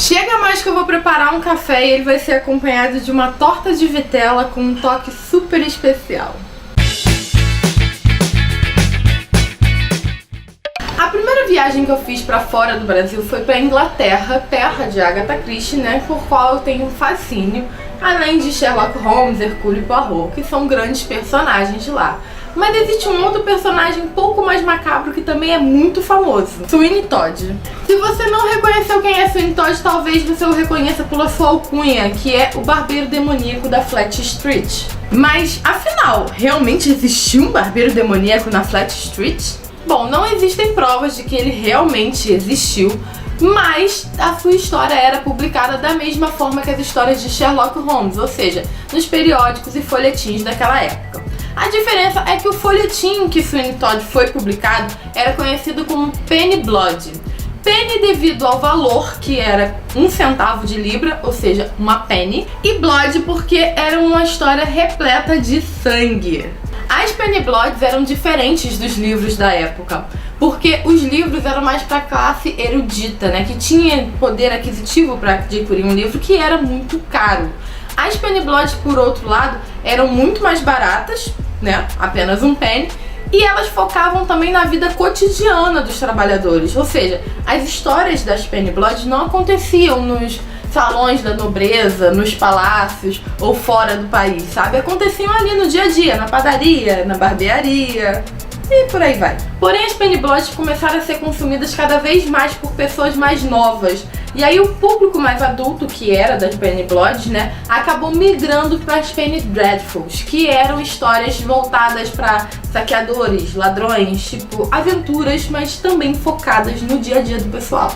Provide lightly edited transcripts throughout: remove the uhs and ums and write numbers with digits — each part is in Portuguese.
Chega mais que eu vou preparar um café e ele vai ser acompanhado de uma torta de vitela com um toque super especial. A primeira viagem que eu fiz pra fora do Brasil foi pra Inglaterra, terra de Agatha Christie, né, por qual eu tenho um fascínio, além de Sherlock Holmes, Hercule Poirot, que são grandes personagens de lá. Mas existe um outro personagem um pouco mais macabro que também é muito famoso, Sweeney Todd. Se você não reconheceu quem é Sweeney Todd, talvez você o reconheça pela sua alcunha, que é o barbeiro demoníaco da Flat Street. Mas, afinal, realmente existiu um barbeiro demoníaco na Flat Street? Bom, não existem provas de que ele realmente existiu, mas a sua história era publicada da mesma forma que as histórias de Sherlock Holmes, ou seja, nos periódicos e folhetins daquela época. A diferença é que o folhetim que Sweeney Todd foi publicado era conhecido como Penny Blood. Penny devido ao valor, que era 1 centavo de libra, ou seja, uma penny, e Blood porque era uma história repleta de sangue. As Penny Bloods eram diferentes dos livros da época, porque os livros eram mais para a classe erudita, né, que tinha poder aquisitivo para adquirir um livro que era muito caro. As Penny Bloods, por outro lado, eram muito mais baratas, né, apenas um penny, e elas focavam também na vida cotidiana dos trabalhadores, ou seja, as histórias das Penny Bloods não aconteciam nos salões da nobreza, nos palácios ou fora do país, sabe? Aconteciam ali no dia a dia, na padaria, na barbearia e por aí vai. Porém, as Penny Bloods começaram a ser consumidas cada vez mais por pessoas mais novas. E aí o público mais adulto, que era das Penny Bloods, né, acabou migrando para as Penny Dreadfuls, que eram histórias voltadas para saqueadores, ladrões, tipo aventuras, mas também focadas no dia a dia do pessoal.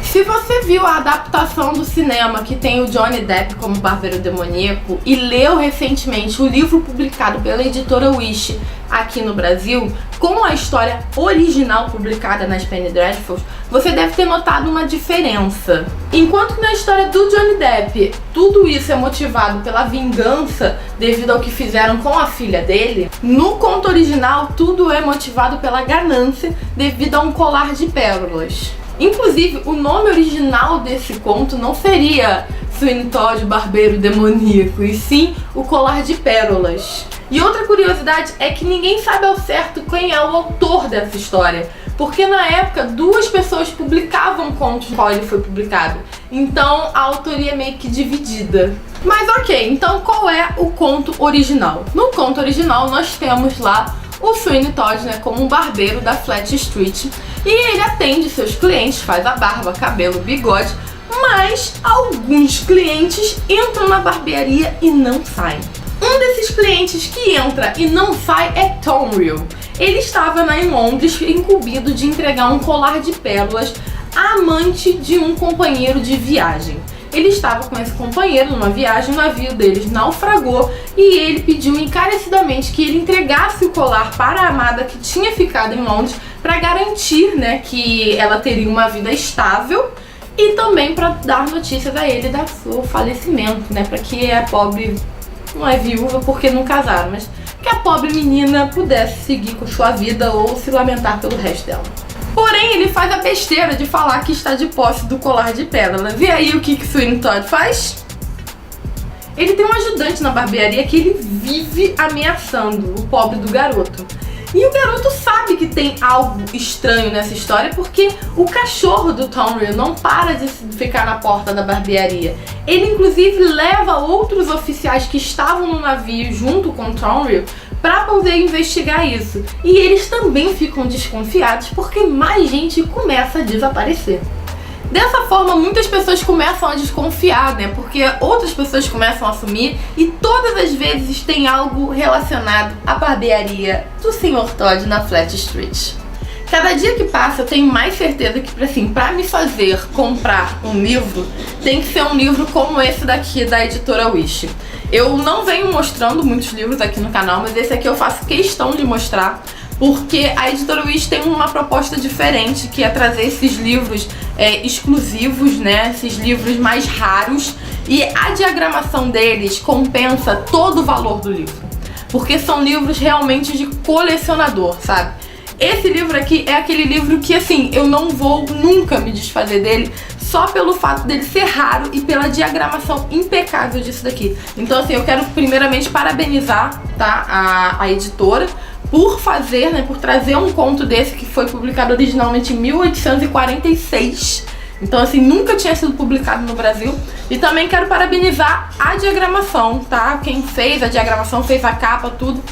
Se você viu a adaptação do cinema que tem o Johnny Depp como barbeiro demoníaco e leu recentemente o livro publicado pela editora Wish aqui no Brasil, com a história original publicada nas Penny Dreadfuls, você deve ter notado uma diferença. Enquanto que na história do Johnny Depp tudo isso é motivado pela vingança devido ao que fizeram com a filha dele, no conto original tudo é motivado pela ganância devido a um colar de pérolas. Inclusive, o nome original desse conto não seria Sweeney Todd, barbeiro demoníaco, e sim o colar de pérolas. E outra curiosidade é que ninguém sabe ao certo quem é o autor dessa história, porque na época 2 pessoas publicavam contos no qual ele foi publicado, então a autoria é meio que dividida. Mas ok, então qual é o conto original? No conto original nós temos lá o Sweeney Todd, né, como um barbeiro da Flat Street, e ele atende seus clientes, faz a barba, cabelo, bigode, mas alguns clientes entram na barbearia e não saem. Um desses clientes que entra e não sai é Tom Riddle. Ele estava em Londres incumbido de entregar um colar de pérolas à amante de um companheiro de viagem. Ele estava com esse companheiro numa viagem, o navio deles naufragou e ele pediu encarecidamente que ele entregasse o colar para a amada que tinha ficado em Londres para garantir, né, que ela teria uma vida estável e também para dar notícias a ele do seu falecimento, né, para que a pobre, não é viúva porque não casaram, mas que a pobre menina pudesse seguir com sua vida ou se lamentar pelo resto dela. Porém, ele faz a besteira de falar que está de posse do colar de pérolas. E aí, o que Sweeney Todd faz? Ele tem um ajudante na barbearia que ele vive ameaçando o pobre do garoto. E o garoto sabe que tem algo estranho nessa história porque o cachorro do Tom Riddle não para de ficar na porta da barbearia. Ele inclusive leva outros oficiais que estavam no navio junto com o Tom Riddle para poder investigar isso. E eles também ficam desconfiados porque mais gente começa a desaparecer. Dessa forma, muitas pessoas começam a desconfiar, né? Porque outras pessoas começam a assumir e todas as vezes tem algo relacionado à barbearia do Sr. Todd na Flat Street. Cada dia que passa eu tenho mais certeza que, assim, pra me fazer comprar um livro, tem que ser um livro como esse daqui da editora Wish. Eu não venho mostrando muitos livros aqui no canal, mas esse aqui eu faço questão de mostrar, porque a editora Wish tem uma proposta diferente, que é trazer esses livros exclusivos, né, esses livros mais raros, e a diagramação deles compensa todo o valor do livro, porque são livros realmente de colecionador, sabe? Esse livro aqui é aquele livro que, assim, eu não vou nunca me desfazer dele só pelo fato dele ser raro e pela diagramação impecável disso daqui. Então assim, eu quero primeiramente parabenizar, tá, a editora por fazer, né, por trazer um conto desse que foi publicado originalmente em 1846. Então assim, nunca tinha sido publicado no Brasil. E também quero parabenizar a diagramação, tá? Quem fez a diagramação, fez a capa, tudo,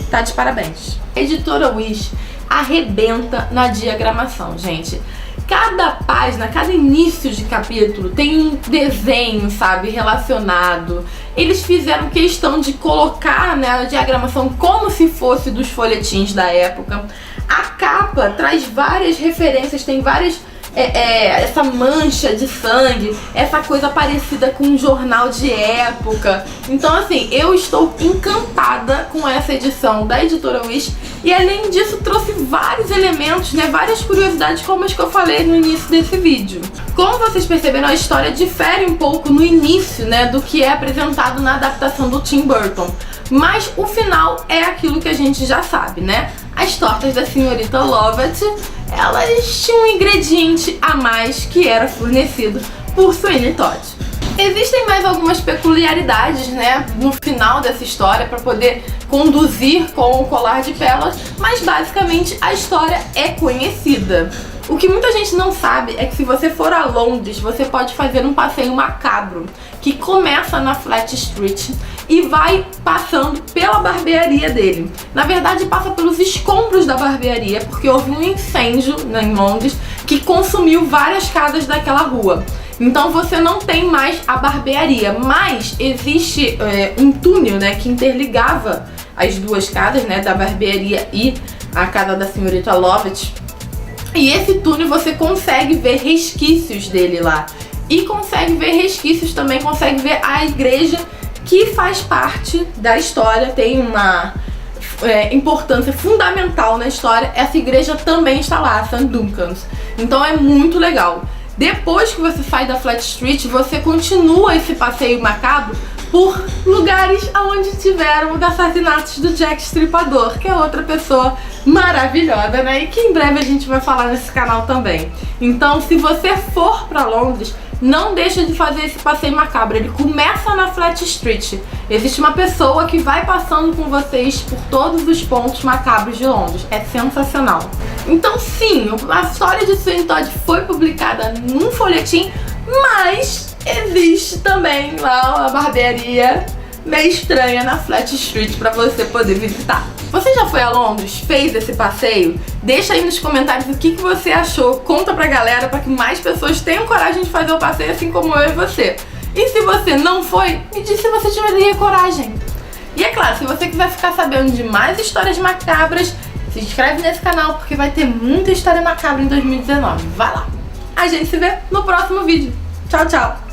tá de parabéns. A editora Wish arrebenta na diagramação, gente. Cada página, cada início de capítulo tem um desenho, sabe, relacionado. Eles fizeram questão de colocar, né, a diagramação como se fosse dos folhetins da época. A capa traz várias referências, tem várias... essa mancha de sangue, essa coisa parecida com um jornal de época. Então assim, eu estou encantada com essa edição da editora Wish. E além disso, trouxe vários elementos, né, várias curiosidades como as que eu falei no início desse vídeo. Como vocês perceberam, a história difere um pouco no início, né, do que é apresentado na adaptação do Tim Burton. Mas o final é aquilo que a gente já sabe, né? As tortas da senhorita Lovett, elas tinham um ingrediente a mais que era fornecido por Sweeney Todd. Existem mais algumas peculiaridades, né, no final dessa história para poder conduzir com o colar de pérolas, mas basicamente a história é conhecida. O que muita gente não sabe é que se você for a Londres, você pode fazer um passeio macabro que começa na Flat Street e vai passando pela barbearia dele. Na verdade, passa pelos escombros da barbearia, porque houve um incêndio em Londres que consumiu várias casas daquela rua. Então você não tem mais a barbearia, mas existe um túnel, né, que interligava as duas casas, né, da barbearia e a casa da senhorita Lovett. E esse túnel você consegue ver resquícios dele lá. E consegue ver resquícios também, consegue ver a igreja que faz parte da história, tem uma importância fundamental na história. Essa igreja também está lá, St. Duncan's. Então é muito legal. Depois que você sai da Flat Street, você continua esse passeio macabro por lugares onde tiveram os assassinatos do Jack Stripador, que é outra pessoa maravilhosa, né? E que em breve a gente vai falar nesse canal também. Então, se você for pra Londres, não deixa de fazer esse passeio macabro. Ele começa na Flat Street. Existe uma pessoa que vai passando com vocês por todos os pontos macabros de Londres. É sensacional. Então sim, a história de Sweeney Todd foi publicada num folhetim, mas existe também lá uma barbearia meio estranha na Flat Street para você poder visitar. Você já foi a Londres? Fez esse passeio? Deixa aí nos comentários o que você achou. Conta pra galera para que mais pessoas tenham coragem de fazer o passeio assim como eu e você. E se você não foi, me diz se você tiveria coragem. E é claro, se você quiser ficar sabendo de mais histórias macabras, se inscreve nesse canal porque vai ter muita história macabra em 2019. Vai lá! A gente se vê no próximo vídeo. Tchau, tchau!